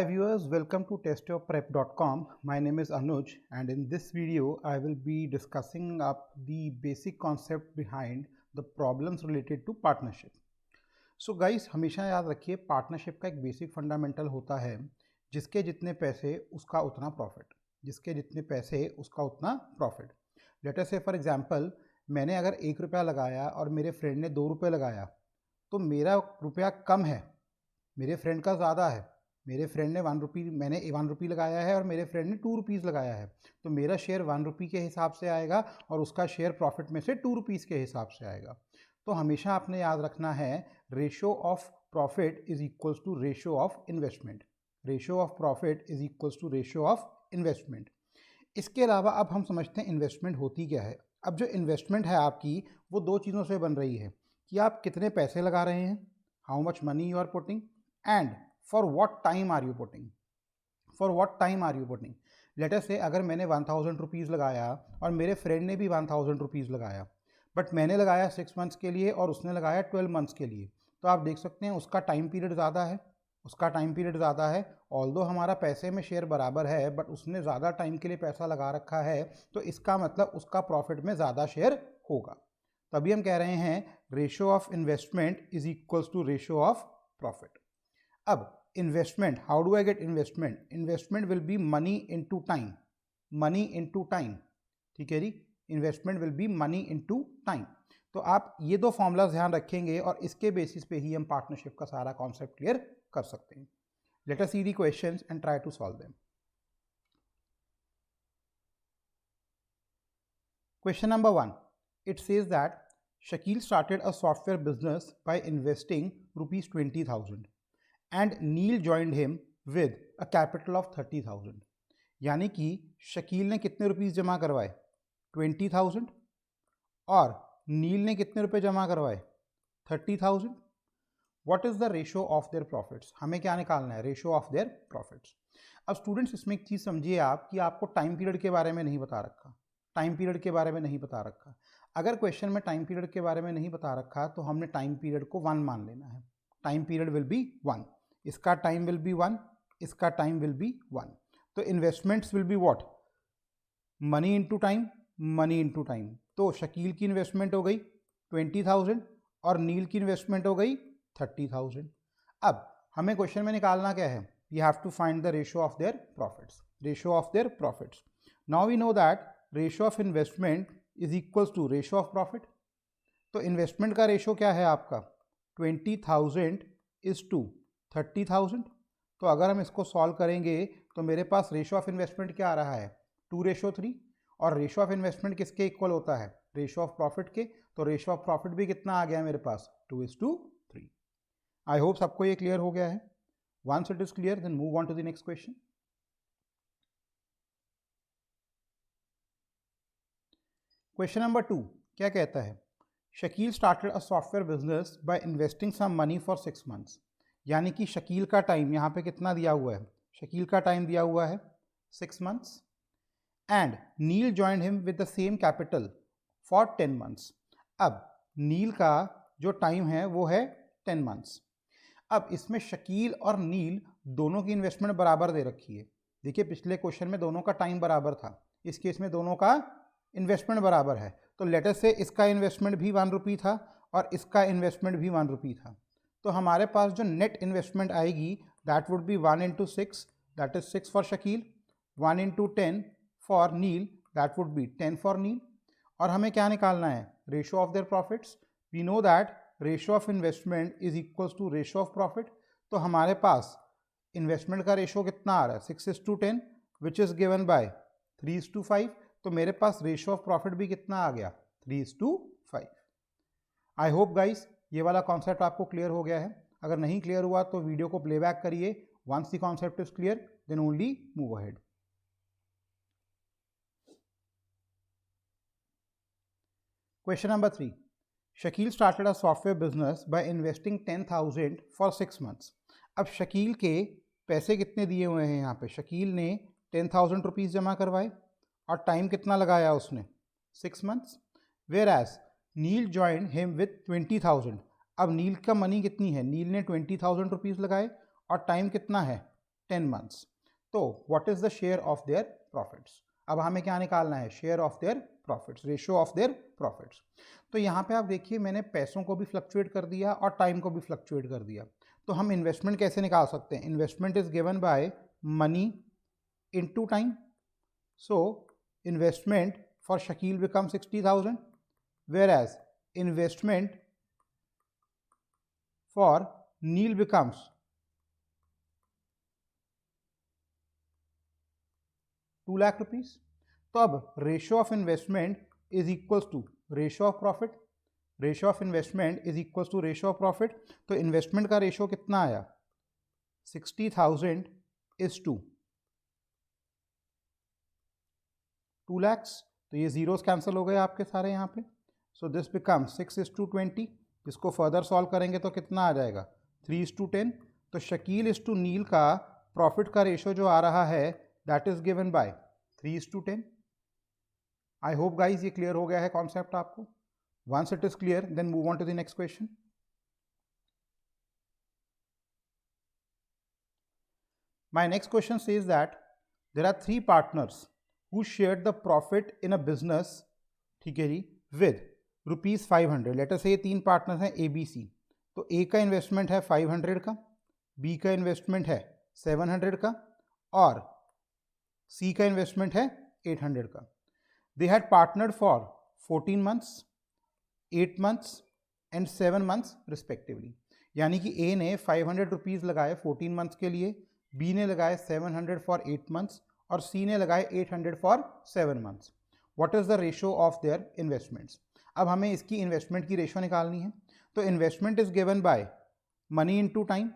Hi viewers, welcome to testyourprep.com. My name is Anuj and in this video I will be discussing up the basic concept behind the problems related to partnership. So guys, हमेशा याद रखिए partnership का एक basic fundamental होता है जिसके जितने पैसे उसका उतना प्रॉफिट, जिसके जितने पैसे उसका उतना प्रॉफिट। लेट अस से फॉर एग्जांपल मैंने अगर 1 रुपया लगाया और मेरे फ्रेंड ने 2 रुपये लगाया तो मेरा रुपया कम है, मेरे फ्रेंड का ज़्यादा है। मेरे फ्रेंड ने 1 रुपी, मैंने 1 रुपी लगाया है और मेरे फ्रेंड ने 2 रुपीज़ लगाया है, तो मेरा शेयर 1 रुपी के हिसाब से आएगा और उसका शेयर प्रॉफिट में से 2 रुपीज़ के हिसाब से आएगा। तो हमेशा आपने याद रखना है ratio of profit is equals to ratio of investment. Ratio of profit is equals to ratio of investment. इसके अलावा अब हम समझते हैं इन्वेस्टमेंट होती क्या है। अब जो इन्वेस्टमेंट है आपकी वो दो चीज़ों से बन रही है कि आप कितने पैसे लगा रहे हैं, how much money you are putting, and for what time are you putting. For what time are you putting. Let us say अगर मैंने 1000 रुपीज़ लगाया और मेरे फ्रेंड ने भी 1000 रुपीज़ लगाया, बट मैंने लगाया 6 मंथ्स के लिए और उसने लगाया 12 मंथ्स के लिए, तो आप देख सकते हैं उसका टाइम पीरियड ज़्यादा है, उसका टाइम पीरियड ज़्यादा है। ऑल्दो हमारा पैसे में शेयर बराबर है बट उसने ज़्यादा टाइम के लिए पैसा लगा रखा है, तो इसका मतलब उसका प्रॉफिट में ज़्यादा शेयर होगा। तभी हम कह रहे हैं ratio of investment is equals to ratio of profit. अब investment, how do I get investment? Investment will be money into time, money into time. ठीक है जी, investment will be money into time. तो आप ये दो फॉर्मूलाज ध्यान रखेंगे और इसके बेसिस पे ही हम पार्टनरशिप का सारा कॉन्सेप्ट क्लियर कर सकते हैं। Let us see the questions and try to solve them. Question number 1, it says that Shakil started a software business by investing rupees 20,000 and Neil joined him with a capital of 30,000। यानी कि शकील ने कितने rupees जमा करवाए? 20,000। और नील ने कितने रुपए जमा करवाए? 30,000। What is the ratio of their profits? हमें क्या निकालना है? Ratio of their profits. अब स्टूडेंट्स इसमें एक चीज़ समझिए आप कि आपको टाइम पीरियड के बारे में नहीं बता रखा, टाइम पीरियड के बारे में नहीं बता रखा। अगर क्वेश्चन में टाइम पीरियड के बारे में नहीं बता रखा तो हमने टाइम पीरियड को 1 मान लेना है। टाइम पीरियड विल बी 1, इसका टाइम विल बी 1, इसका टाइम विल बी 1। तो investments will be what? Money into time, money into time. तो शकील की इन्वेस्टमेंट हो गई 20,000 और नील की इन्वेस्टमेंट हो गई 30,000। अब हमें क्वेश्चन में निकालना क्या है? We have to find the ratio of their profits, ratio of their profits. Now we know that ratio of investment is equals to ratio of profit. तो इन्वेस्टमेंट का रेशो क्या है आपका? 20,000 इज टू 30,000। तो अगर हम इसको सॉल्व करेंगे तो मेरे पास रेशो ऑफ इन्वेस्टमेंट क्या आ रहा है? 2:3। और रेशो ऑफ इन्वेस्टमेंट किसके इक्वल होता है? रेशो ऑफ प्रॉफिट के। तो रेशो ऑफ प्रॉफिट भी कितना आ गया मेरे पास? 2:3। आई होप सबको ये क्लियर हो गया है। Once it is clear then move on to the next question. Question number 2 क्या कहता है? Shakeel started a software business by investing some money for 6 months. यानी कि शकील का टाइम यहाँ पे कितना दिया हुआ है? शकील का टाइम दिया हुआ है 6 months and Neil joined him with the same capital for 10 months. अब नील का जो टाइम है वो है 10 मंथ्स। अब इसमें शकील और नील दोनों की इन्वेस्टमेंट बराबर दे रखी है। देखिए पिछले क्वेश्चन में दोनों का टाइम बराबर था, इस केस में दोनों का इन्वेस्टमेंट बराबर है। तो लेट अस से इसका इन्वेस्टमेंट भी 1 रुपी था और इसका इन्वेस्टमेंट भी 1 रुपी था। तो हमारे पास जो नेट इन्वेस्टमेंट आएगी that would be 1 into 6, that is 6 for Shakeel, 1 into 10 for Neel, that would be 10 for Neel. और हमें क्या निकालना है? Ratio of their profits. We know that ratio of investment is equals to ratio of profit. तो हमारे पास investment का ratio कितना आ रहा है? 6:10 विच इज गिवन बाय 3:5। तो मेरे पास रेशो ऑफ प्रॉफिट भी कितना आ गया? 3:5। आई होप गाइस ये वाला कॉन्सेप्ट आपको क्लियर हो गया है। अगर नहीं क्लियर हुआ तो वीडियो को प्लेबैक करिए। Once the concept is clear then only move ahead. Question number 3, Shakeel started a software business by investing 10,000 for 6 months. अब शकील के पैसे कितने दिए हुए हैं यहाँ पे? शकील ने 10,000 रुपीज़ जमा करवाए और टाइम कितना लगाया उसने? 6 months. Whereas Neil joined him with 20,000। अब नील का मनी कितनी है? नील ने 20,000 रुपीज़ लगाए और टाइम कितना है? 10 months. तो what is the share of their profits? अब हमें क्या निकालना है? Share of their profits, ratio of their profits. तो यहाँ पे आप देखिए मैंने पैसों को भी फ्लक्चुएट कर दिया और टाइम को भी फ्लक्चुएट कर दिया. तो हम इन्वेस्टमेंट कैसे निकाल सकते हैं? Investment is given bye money into time. So investment for Shakeel become 60,000, whereas investment for Neil becomes 2 lakh rupees. तो अब ratio of investment is equals to ratio of profit. Ratio of investment is equals to ratio of profit. तो investment का ratio कितना आया? 60,000 is to 2 lakhs. तो ये zeros cancel हो गए आपके सारे यहाँ पे. So this become 6:20. इसको फर्दर सॉल्व करेंगे तो कितना आ जाएगा? 3:10. तो शकील इज टू नील का प्रॉफिट का रेशियो जो आ रहा है that is given by 3:10. I hope guys ये क्लियर हो गया है कॉन्सेप्ट आपको. Once it is clear then move on to the next question. My next question says that there are 3 partners who shared the profit in a business, ठीक है जी, with ₹500. Letter से ये 3 partners हैं ABC. तो A का investment है 500 का, B का इन्वेस्टमेंट है 700 का और C का इन्वेस्टमेंट है 800 का. They had partnered for 14 months, 8 months and 7 months respectively. यानी कि A ने 500 रुपीज़ लगाए 14 मंथ्स के लिए, B ने लगाए 700 फॉर 8 मंथ्स और C ने लगाए 800 for 7 months. What is the ratio of their investments? अब हमें इसकी इन्वेस्टमेंट की रेशियो निकालनी है. तो investment is given bye money into time.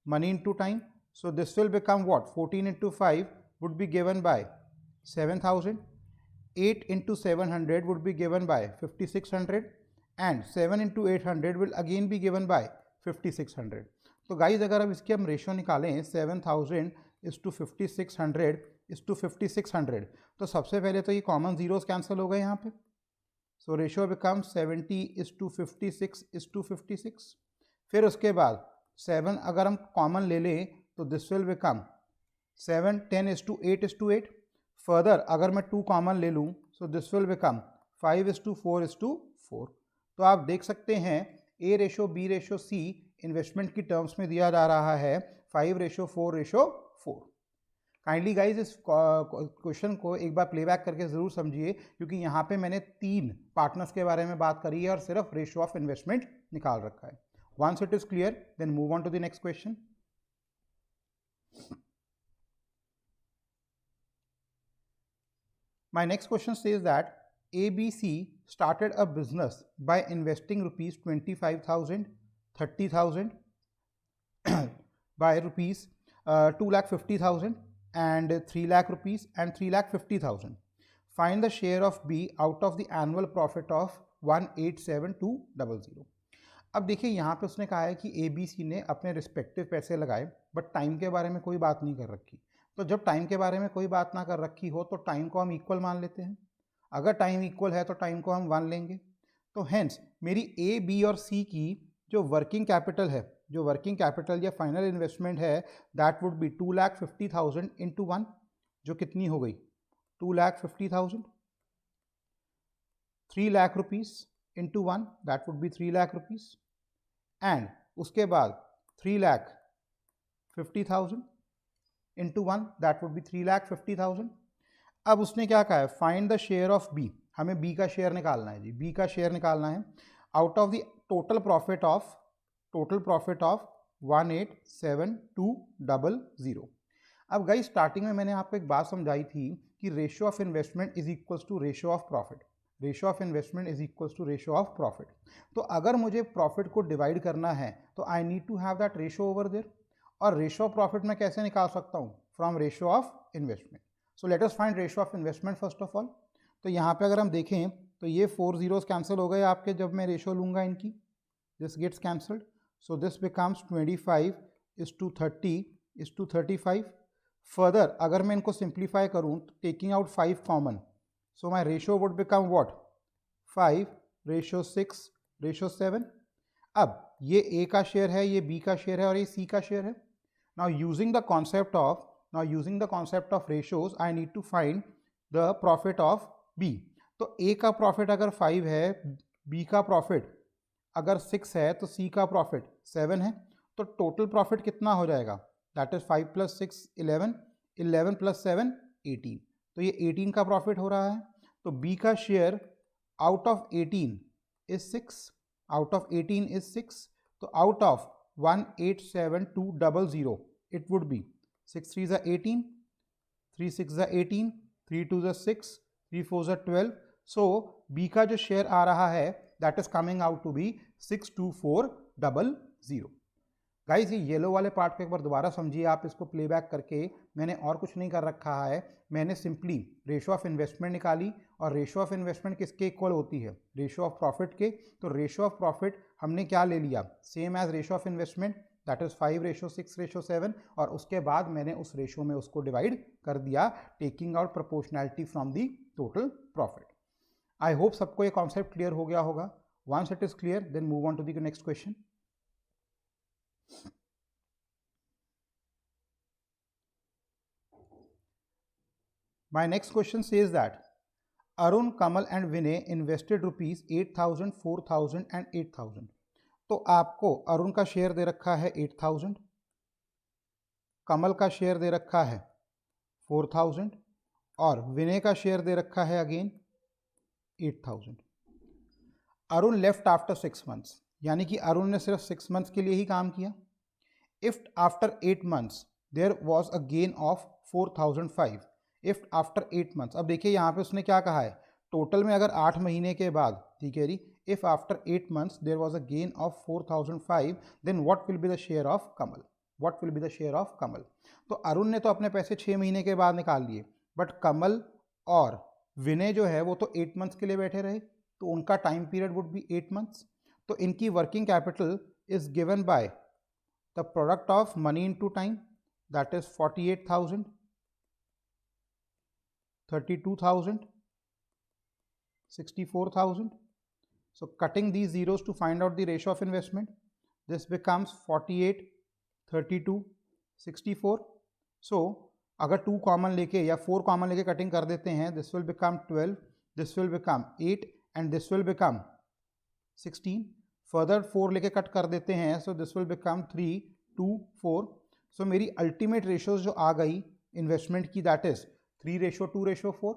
Money into time. So this will become what? 14 into 5 would be given by 7,000. 8 into 700 would be given by 5,600 and 7 into 800 will again be given by 5,600. तो guys अगर अब इसके हम ratio निकालें 7,000 is to 5,600 is to 5,600, तो सबसे पहले तो ये कॉमन जीरोस कैंसिल हो गए यहाँ पे. So ratio become 70 is to 56 is to 56. फिर उसके बाद 7 अगर हम कॉमन ले लें तो this will become 7 10 is to 8 is to 8. Further अगर मैं 2 कॉमन ले लूँ so this will become 5 is to 4 is to 4. तो आप देख सकते हैं A ratio B ratio C investment की टर्म्स में दिया जा रहा है 5:4:4. काइंडली गाइज इस क्वेश्चन को एक बार प्लेबैक करके ज़रूर समझिए क्योंकि यहाँ पे मैंने 3 पार्टनर्स के बारे में बात करी है और सिर्फ रेशियो ऑफ इन्वेस्टमेंट निकाल रखा है. Once it is clear then move on to the next question. My next question says that ABC started a business by investing rupees 25,000, 30,000 by rupees 2,50,000 and 3 lakh rupees and 3,50,000. Find the share of B out of the annual profit of 1,87,200. अब देखिए यहाँ पे उसने कहा है कि ABC ने अपने रिस्पेक्टिव पैसे लगाए बट टाइम के बारे में कोई बात नहीं कर रखी. तो जब टाइम के बारे में कोई बात ना कर रखी हो तो टाइम को हम इक्वल मान लेते हैं. अगर टाइम इक्वल है तो टाइम को हम 1 लेंगे. तो हेंस मेरी A, B और C की जो वर्किंग कैपिटल है, जो वर्किंग कैपिटल या फाइनल इन्वेस्टमेंट है दैट वुड बी 2,50,000 इंटू 1, जो कितनी हो गई 2,50,000. 3 lakh rupees into 1 that would B 3 lakh rupees and उसके बाद 3,50,000 इंटू 1 दैट वुड बी 3,50,000. अब उसने क्या कहा है find the share of B. हमें बी का शेयर निकालना है जी. बी का शेयर निकालना है out of the total profit of 1,87,200. अब गाइस स्टार्टिंग में मैंने आपको एक बात समझाई थी कि ratio of investment is equals to ratio of profit. Ratio of investment is equals to ratio of profit. तो अगर मुझे प्रॉफिट को डिवाइड करना है तो I need to have that ratio over there. और रेशियो ऑफ प्रॉफिट मैं कैसे निकाल सकता हूँ? From ratio of investment. So let us find ratio of investment first of all. तो यहाँ पे अगर हम देखें तो ये 4 zeros कैंसिल हो गए आपके जब मैं रेशियो लूँगा इनकी. This gets cancelled. So this becomes 25:30:35. Further अगर मैं इनको सिंप्लीफाई करूँ taking out 5 common, so my ratio would become what 5:6:7. अब ये A का शेयर है, ये B का शेयर है और ये C का शेयर है. Now using the concept of ratios, I need to find the profit of B. तो A का प्रॉफिट अगर 5 है, B का प्रॉफिट अगर 6 है, तो C का प्रॉफिट 7 है, तो टोटल प्रॉफिट कितना हो जाएगा? दैट इज 5 + 6 11, 11 + 7 18, तो ये 18 का प्रॉफिट हो रहा है। तो B का share out of 18 is 6, out of 18 is 6, तो out of 187,200 it would be 6 3s are 18, 3 6s are 18, 3 2s are 6, 3 4s are 12. So B का जो शेयर आ रहा है that is coming out to be 62400. Guys ये yellow वाले part को एक बार दोबारा समझिए, आप इसको प्लेबैक करके। मैंने और कुछ नहीं कर रखा है, मैंने सिंपली रेशो ऑफ इन्वेस्टमेंट निकाली, और रेशो ऑफ इन्वेस्टमेंट किसके इक्वल होती है? रेशो ऑफ प्रॉफिट के। तो रेशो ऑफ प्रॉफिट हमने क्या ले लिया? Same as ratio of investment, that is 5:6:7, और उसके बाद मैंने उस रेशो में उसको डिवाइड कर दिया, taking out proportionality from the total profit. I hope सबको ये कॉन्सेप्ट क्लियर हो गया होगा। Once it is clear, then move on to the next question. My next question says that Arun, Kamal and Vinay invested rupees 8,000, 4,000 and 8,000. तो आपको अरुण का share दे रखा है 8,000, कमल का शेयर दे रखा है 4,000 और विनय का शेयर दे रखा है again 8,000। Arun left after 6 months, यानी कि अरुण ने सिर्फ 6 मंथ्स के लिए ही काम किया। If after 8 months there was a gain of 4,005, if after 8 months. अब देखिए यहाँ पे उसने क्या कहा है, टोटल में अगर 8 महीने के बाद, ठीक है जी, if after 8 months there was a gain of 4,005, then what will be the share of Kamal? What will be the share of Kamal? तो अरुण ने तो अपने पैसे 6 महीने के बाद निकाल लिए, बट कमल और विनय जो है वो तो 8 मंथ्स के लिए बैठे रहे, तो उनका time period would be 8 months. तो इनकी working capital is given by the product of money into time, that is 48,000, 32,000, 64,000. So cutting these zeros to find out the ratio of investment, this becomes 48, 32, 64. So अगर 2 common लेके या 4 common लेके cutting कर देते हैं, this will become 12, this will become 8 and this will become 16. Further 4 लेके cut कर देते हैं, so this will become 3, 2, 4. So मेरी अल्टीमेट रेशियोज जो आ गई इन्वेस्टमेंट की, दैट इज 3:2:4,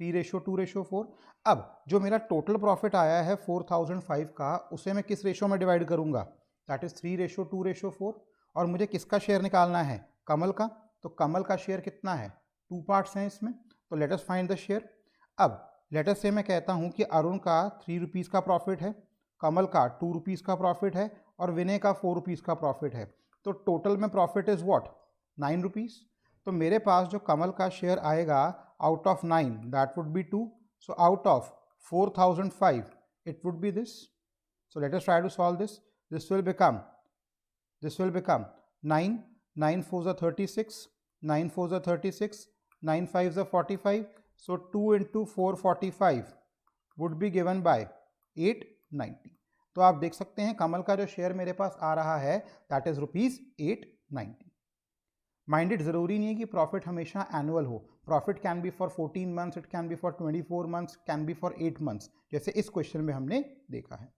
3:2:4। अब जो मेरा टोटल प्रॉफिट आया है 4,005 का, उसे मैं किस रेशो में डिवाइड करूंगा? That is 3:2:4। और मुझे किसका शेयर निकालना है? कमल का। तो कमल का शेयर कितना है? 2 पार्ट्स हैं इसमें, तो late us find the share. अब लेट अस से मैं कहता हूं कि अरुण का 3 रुपीज़ का प्रॉफिट है, कमल का 2 रुपीज़ का प्रॉफिट है और विनय का 4 रुपीज़ का प्रॉफिट है। तो टोटल में प्रॉफिट इज व्हाट? 9 रुपीज़। तो मेरे पास जो कमल का शेयर आएगा out of 9, that would be 2. So out of 4,005 it would be this. So let us try to solve this. This will become 9, 9 4s are 36, 9 4s are 36, 9 5s are 45. So 2 into 445 would be given by 890. तो आप देख सकते हैं कमल का जो share मेरे पास आ रहा है दैट इज ₹890. माइंडेड ज़रूरी नहीं है कि प्रॉफिट हमेशा एनुअल हो. Profit can be for 14 months, it can be for 24 months, can be for 8 months, जैसे इस क्वेश्चन में हमने देखा है.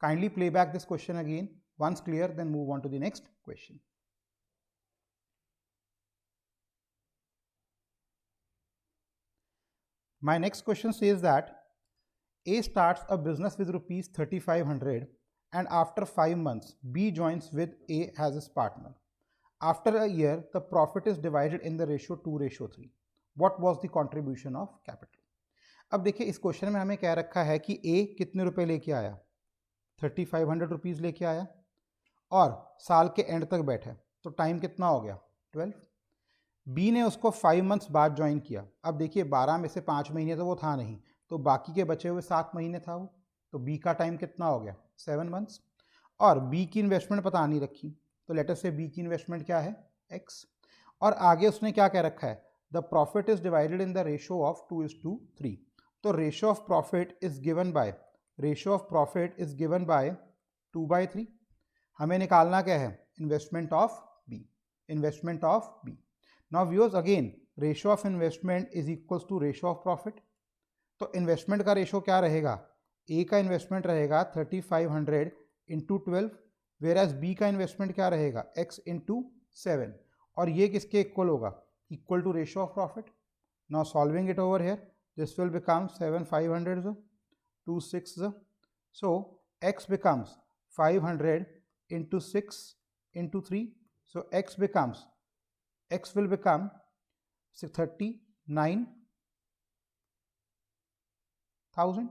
Kindly play back this question again. Once clear then move on to the next question. My next question says that A starts a business with ₹3,500 and after 5 months B joins with A as his partner. After a year the profit is divided in the ratio 2:3. What was the contribution of capital? अब देखिए इस question में हमें कह रखा है कि A कितने रुपए लेके आया? 3,500 रुपीज़ लेके आया और साल के एंड तक बैठा, तो टाइम कितना हो गया? 12. बी ने उसको 5 मंथ्स बाद ज्वाइन किया. अब देखिए 12 में से 5 महीने तो वो था नहीं, तो बाकी के बचे हुए 7 महीने था वो, तो बी का टाइम कितना हो गया? 7 मंथ्स. और बी की इन्वेस्टमेंट पता नहीं रखी, तो लेट अस से बी की इन्वेस्टमेंट क्या है? x. और आगे उसने क्या कह रखा है? The profit is divided in the ratio of 2:3. तो ratio of profit is given by 2/3. हमें निकालना क्या है? Investment of B. Investment of B. Now viewers again ratio of investment is equals to ratio of profit. तो investment का ratio क्या रहेगा, A का इन्वेस्टमेंट रहेगा 3500 इंटू 12, वेयर एज बी का इन्वेस्टमेंट क्या रहेगा x इंटू 7, और ये किसके इक्वल होगा, equal to ratio of profit. Now solving it over here, this will become 7 500 2 6, so x becomes 500 into 6 into 3, so x will become 39,000.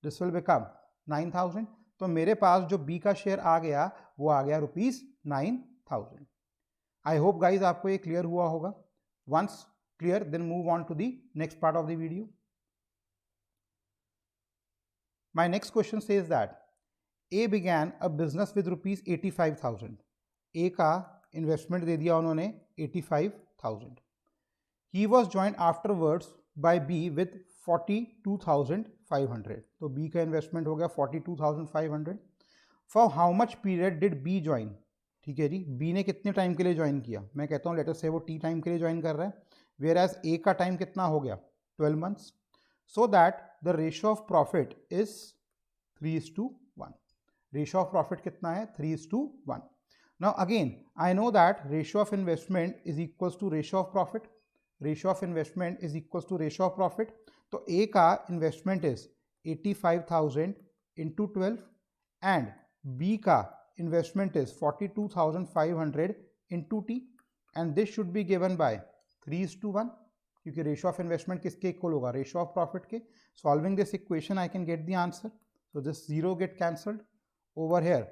This will become 9,000. तो मेरे पास जो b का शेयर आ गया वो आ गया ₹9,000. आई होप गाइज आपको ये क्लियर हुआ होगा. Once clear then move on to the next part of the video. My next question says that A began a business with rupees 85,000. A का इन्वेस्टमेंट दे दिया उन्होंने 85,000. He was joined afterwards by B with 42,500. तो B का investment हो गया 42,500. For how much period did B join? ठीक है जी, B ने कितने टाइम के लिए ज्वाइन किया, मैं कहता हूँ लेटर से वो T टाइम के लिए ज्वाइन कर रहा है, वेयर एज A का टाइम कितना हो गया 12 months. So that the ratio of profit is 3:1. Ratio of profit कितना है 3:1. Now again I know that ratio of investment is equals to ratio of profit. Ratio of investment is equals to ratio of profit. तो A का investment is 85,000 into 12 and B का investment is 42,500 into T, and this should be given by 3:1. क्योंकि ratio of investment किसके equal होगा, ratio of profit के. Solving this equation I can get the answer. So this 0 get cancelled over here,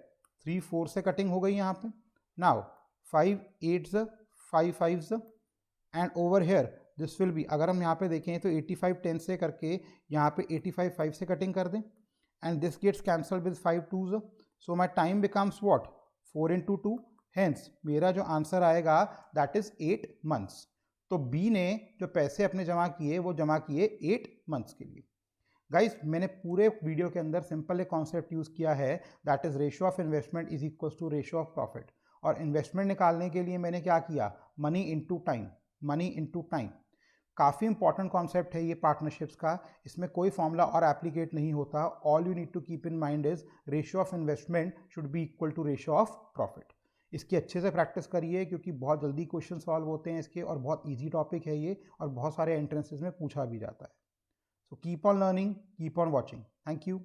3 4 से cutting हो गई यहाँ पे. Now 5 8s 5 5s and over here this will be, अगर हम यहाँ पे देखें तो 85 10 से करके यहाँ पे 85 5 से कटिंग कर दें, and this gets cancelled with 5 2s. So my time becomes what 4 into 2. Hence मेरा जो आंसर आएगा दैट इज 8 months. तो B ने जो पैसे अपने जमा किए वो जमा किए 8 months के लिए. गाइस मैंने पूरे वीडियो के अंदर सिंपल एक कॉन्सेप्ट यूज़ किया है, that is ratio of investment is equals to ratio of profit. और इन्वेस्टमेंट निकालने के लिए मैंने क्या किया, money into time, money into time. काफ़ी इंपॉर्टेंट कॉन्सेप्ट है ये पार्टनरशिप्स का, इसमें कोई फॉर्मूला और एप्लीकेट नहीं होता. All you need to keep in mind is ratio of investment should be equal to ratio of profit. इसकी अच्छे से प्रैक्टिस करिए क्योंकि बहुत जल्दी क्वेश्चन सॉल्व होते हैं इसके, और बहुत इजी टॉपिक है ये, और बहुत सारे एंट्रेंसेस में पूछा भी जाता है. So keep on learning, keep on watching. Thank you.